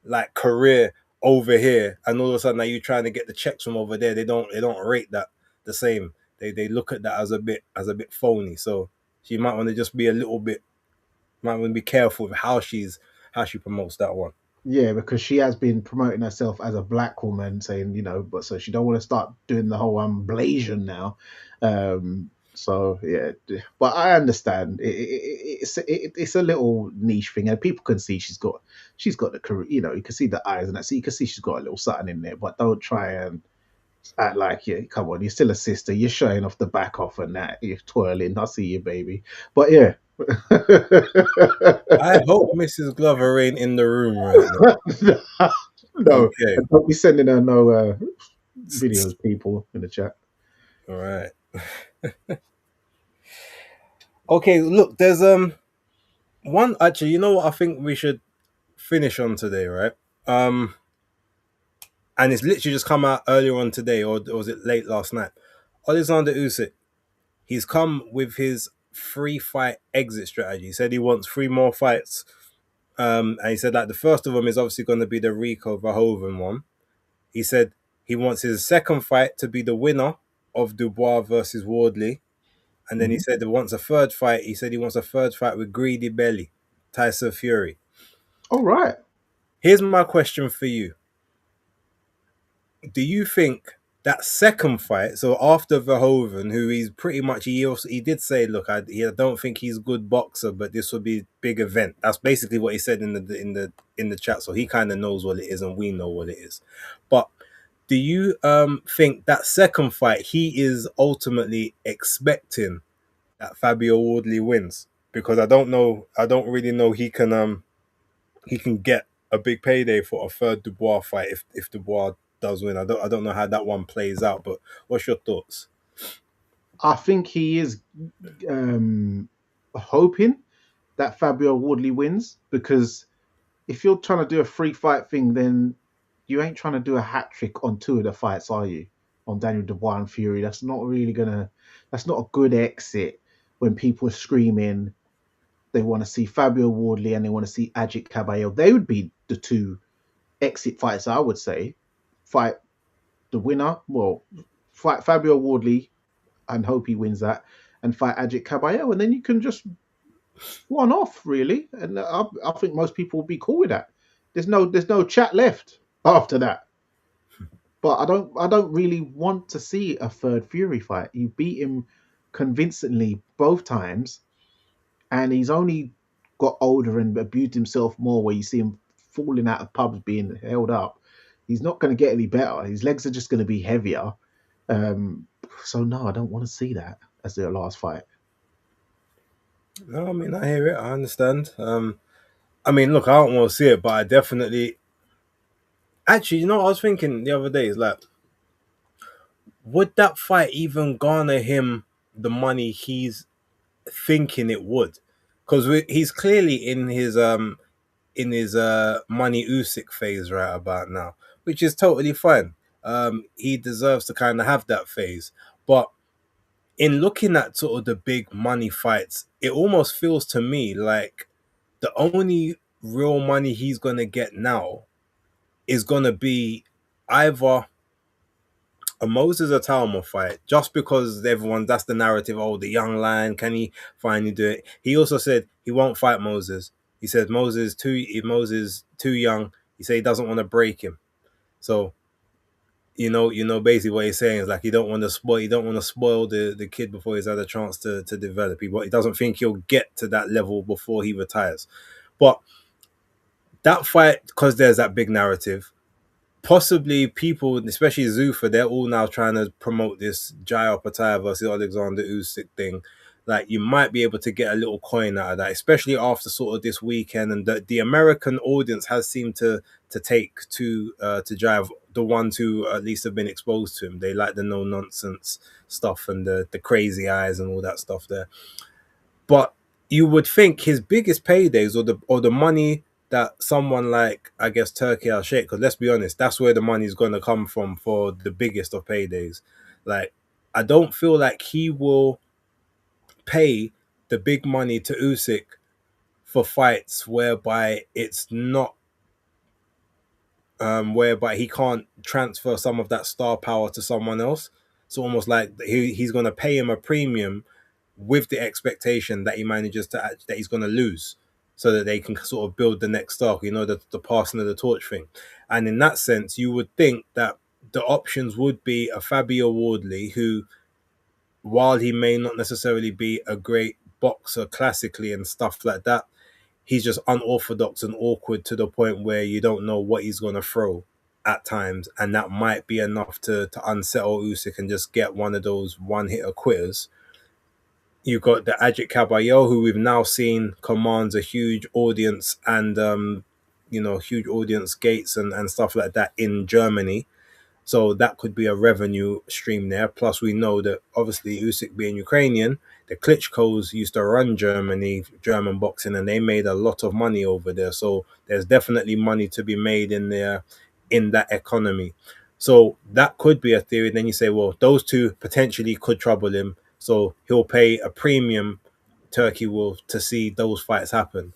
like career over here and all of a sudden now you're trying to get the checks from over there. They don't rate that the same. They look at that as a bit phony. So she might want to just be a little bit might want to be careful with how she promotes that one. Yeah, because she has been promoting herself as a black woman, saying, but so she don't want to start doing the whole Blasian now. So yeah, but I understand it's a little niche thing, and people can see she's got the career. You can see the eyes and that. So you can see she's got a little something in there. But don't try and act like come on, you're still a sister. You're showing off the back off and that. You're twirling. I see you, baby. But yeah. I hope Mrs. Glover ain't in the room right now. No, okay. Don't be sending her no videos, people in the chat. All right. Okay, look, there's one actually. You know what I think we should finish on today, right? And it's literally just come out earlier on today, or was it late last night? Alexander Usyk, he's come with his 3-fight exit strategy. He said he wants 3 more fights. And he said like the first of them is obviously going to be the Rico Verhoeven one. He said he wants his second fight to be the winner of Dubois versus Wardley. And then he said he wants a third fight. He said he wants a third fight with Greedy Belly, Tyson Fury. All right. Here's my question for you. Do you think that second fight, so after Verhoeven, who he's pretty much, he did say, look, I don't think he's a good boxer, but this will be a big event. That's basically what he said in the chat. So he kind of knows what it is and we know what it is. But do you think that second fight, he is ultimately expecting that Fabio Wardley wins? Because I don't really know he can get a big payday for a third Dubois fight if Dubois does win. I don't know how that one plays out, but what's your thoughts? I think he is hoping that Fabio Wardley wins, because if you're trying to do a 3-fight thing, then you ain't trying to do a hat trick on 2 of the fights, are you? On Daniel Dubois and Fury. That's not a good exit when people are screaming they want to see Fabio Wardley and they want to see Ajit Caballero. They would be the 2 exit fights, I would say. Fight the winner, fight Fabio Wardley and hope he wins that, and fight Ajit Caballero, and then you can just one off, really. And I think most people will be cool with that. There's no chat left after that. But I don't really want to see a third Fury fight. You beat him convincingly both times, and he's only got older and abused himself more, where you see him falling out of pubs being held up. He's not going to get any better. His legs are just going to be heavier. So no, I don't want to see that as their last fight. No, I mean, I hear it. I understand. I mean, look, I don't want to see it, but I definitely... Actually, I was thinking the other day, is like, would that fight even garner him the money he's thinking it would? Because he's clearly in his money Usyk phase right about now, which is totally fine. He deserves to kind of have that phase. But in looking at sort of the big money fights, it almost feels to me like the only real money he's going to get now is going to be either a Moses Atalma fight, just because that's the narrative. Oh, the young lion, can he finally do it? He also said he won't fight Moses. He said Moses too young. He said he doesn't want to break him. So, basically what he's saying is like he don't want to spoil the kid before he's had a chance to develop. He doesn't think he'll get to that level before he retires. But that fight, because there's that big narrative, possibly people, especially Zuffa, they're all now trying to promote this Jai Opetaia versus Alexander Usyk thing. like you might be able to get a little coin out of that, especially after sort of this weekend. And the American audience has seemed to take to Jive, the ones who at least have been exposed to him. They like the no nonsense stuff and the crazy eyes and all that stuff there. But you would think his biggest paydays, or the money that someone like, I guess, Turkey Al Sheikh, because let's be honest, that's where the money's going to come from for the biggest of paydays. Like, I don't feel like he will pay the big money to Usyk for fights whereby it's not, whereby he can't transfer some of that star power to someone else. It's almost like he's going to pay him a premium with the expectation that he manages to, that he's going to lose, so that they can sort of build the next star, the passing of the torch thing. And in that sense, you would think that the options would be a Fabio Wardley, who, while he may not necessarily be a great boxer classically and stuff like that, he's just unorthodox and awkward to the point where you don't know what he's going to throw at times. And that might be enough to unsettle Usyk and just get one of those one-hitter quitters. You've got the Ajit Caballero, who we've now seen commands a huge audience and, huge audience gates and stuff like that in Germany. So that could be a revenue stream there. Plus, we know that obviously Usyk being Ukrainian, the Klitschko's used to run German boxing, and they made a lot of money over there. So there's definitely money to be made in there, in that economy. So that could be a theory. Then you say, well, those two potentially could trouble him. So he'll pay a premium, Turkey will, to see those fights happen.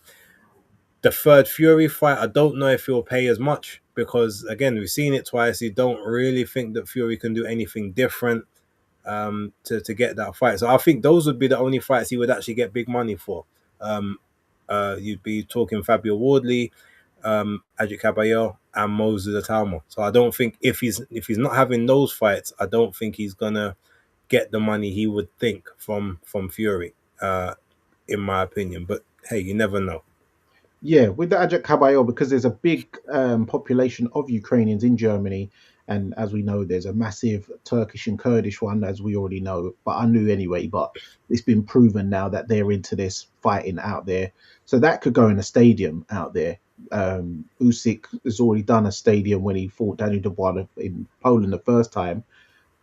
The third Fury fight, I don't know if he'll pay as much, because again, we've seen it twice. You don't really think that Fury can do anything different to get that fight. So I think those would be the only fights he would actually get big money for. You'd be talking Fabio Wardley, Ajit Caballero, and Moses Atalmo. So I don't think if he's not having those fights, I don't think he's gonna get the money he would think from Fury, in my opinion. But hey, you never know. Yeah, with the Ajak Caballero, because there's a big population of Ukrainians in Germany, and as we know, there's a massive Turkish and Kurdish one, as we already know. But I knew anyway. But it's been proven now that they're into this fighting out there, so that could go in a stadium out there. Usyk has already done a stadium when he fought Daniel Dubois in Poland the first time,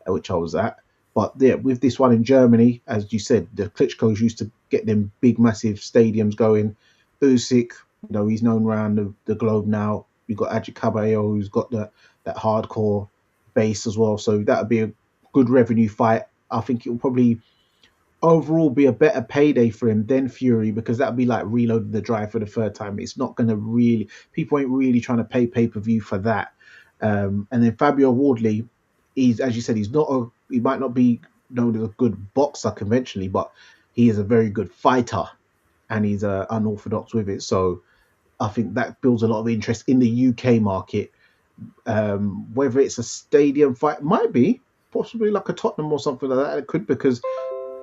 which I was at. But yeah, with this one in Germany, as you said, the Klitschko's used to get them big, massive stadiums going. Usyk, he's known around the globe now. You've got Ajit Caballero, who's got that hardcore base as well. So that would be a good revenue fight. I think it will probably overall be a better payday for him than Fury, because that would be like reloading the drive for the third time. It's not going to really, people ain't really trying to pay pay-per-view for that. And then Fabio Wardley, he's, as you said, he might not be known as a good boxer conventionally, but he is a very good fighter, and he's unorthodox with it. So I think that builds a lot of interest in the UK market. Whether it's a stadium fight, might be possibly like a Tottenham or something like that. It could, because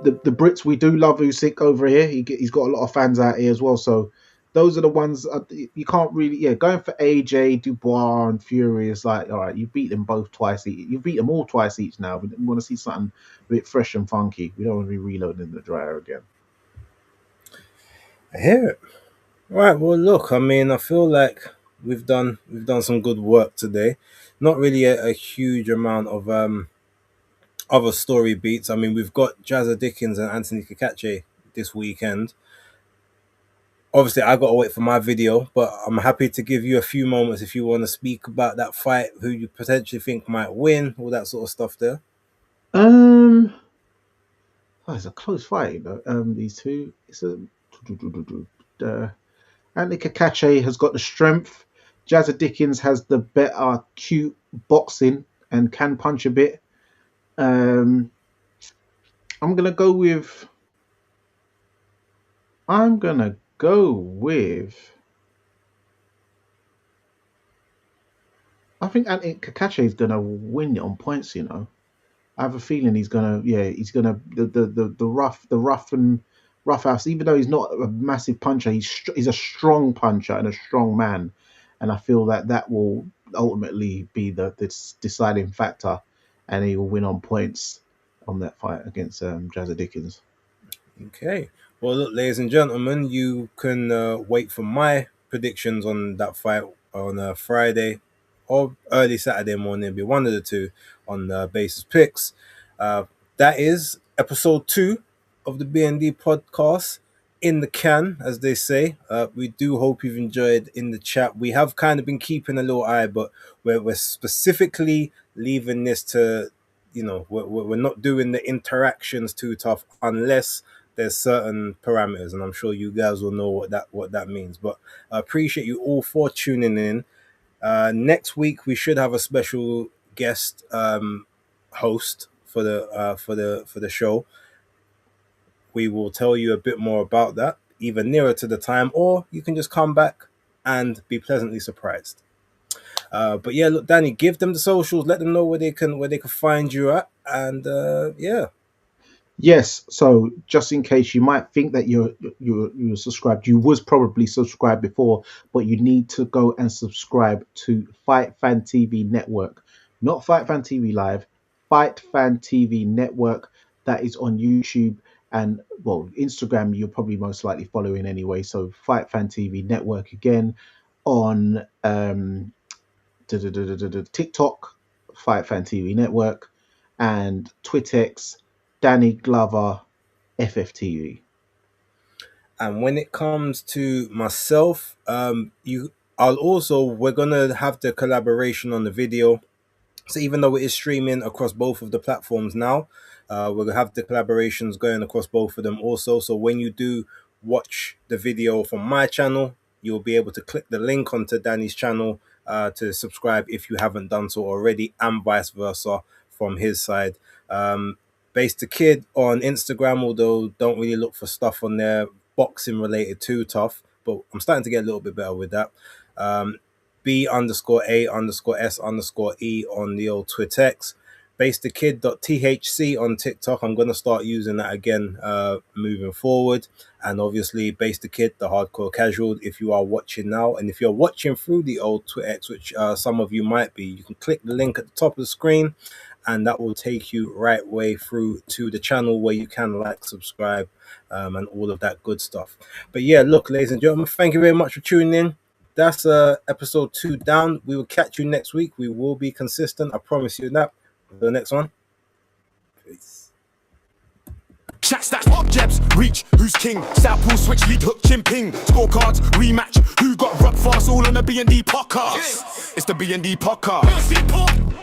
the Brits, we do love Usyk over here. He's got a lot of fans out here as well. So those are the ones you can't really, going for AJ, Dubois, and Fury is like, all right, you beat them both twice. You beat them all twice each now. We want to see something a bit fresh and funky. We don't want to be reloading the dryer again. I hear it. Right, well, look, I mean, I feel like we've done some good work today. Not really a huge amount of other story beats. I mean, we've got Jazza Dickens and Anthony Kakache this weekend. Obviously, I got to wait for my video, but I'm happy to give you a few moments if you want to speak about that fight, who you potentially think might win, all that sort of stuff there. It's a close fight, these two. It's Anthony Kakache has got the strength. Jazza Dickens has the better cute boxing and can punch a bit. I'm gonna go with. I think Anthony Kakache is gonna win it on points. I have a feeling he's gonna the rough house. Even though he's not a massive puncher, he's a strong puncher and a strong man, and I feel that will ultimately be the deciding factor, and he will win on points on that fight against Jazza Dickens. Okay. Well, look, ladies and gentlemen, you can wait for my predictions on that fight on Friday or early Saturday morning. It'll be one of the two on Basis Picks. Uh, that is episode 2 of the B&D podcast in the can, as they say. We do hope you've enjoyed in the chat. We have kind of been keeping a little eye, but we're specifically leaving this to, we're not doing the interactions too tough unless there's certain parameters, and I'm sure you guys will know what that means. But I appreciate you all for tuning in. Next week we should have a special guest host for the show. We will tell you a bit more about that either nearer to the time, or you can just come back and be pleasantly surprised. But yeah, look, Danny, give them the socials, let them know where they can find you at, and yeah. Yes, so just in case you might think that you're subscribed, you was probably subscribed before, but you need to go and subscribe to Fight Fan TV Network, not Fight Fan TV Live, Fight Fan TV Network. That is on YouTube and Instagram. You're probably most likely following anyway. So Fight Fan TV Network again on TikTok, Fight Fan TV Network, and Twittex, Danny Glover, FFTV. And when it comes to myself, we're gonna have the collaboration on the video. So even though it is streaming across both of the platforms now, we'll have the collaborations going across both of them also. So when you do watch the video from my channel, you'll be able to click the link onto Danny's channel to subscribe if you haven't done so already, and vice versa from his side. Base the Kid on Instagram, although don't really look for stuff on there boxing related too tough, but I'm starting to get a little bit better with that. B_A_S_E on the old Twittex. BaseTheKid.thc on TikTok. I'm going to start using that again moving forward. And obviously, Base the Kid, the hardcore casual, if you are watching now. And if you're watching through the old Twittex, which some of you might be, you can click the link at the top of the screen, and that will take you right way through to the channel where you can like, subscribe, and all of that good stuff. But yeah, look, ladies and gentlemen, thank you very much for tuning in. That's episode 2 down. We will catch you next week. We will be consistent. I promise you that. The next one. Peace. Chat stats, pop jabs, reach, who's king? Southpaw, switch, lead, hook, chin, ping. Scorecards, rematch, who got rubbed fast, all on the B&D podcast. It's the B&D podcast.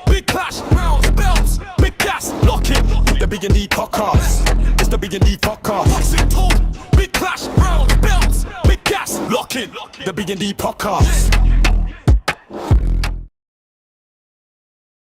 Big clash, rounds, belts, big gas, lock it. The B&D podcast. It's the B&D podcast. Big clash, rounds, belts, big gas, lock it. The B&D podcast.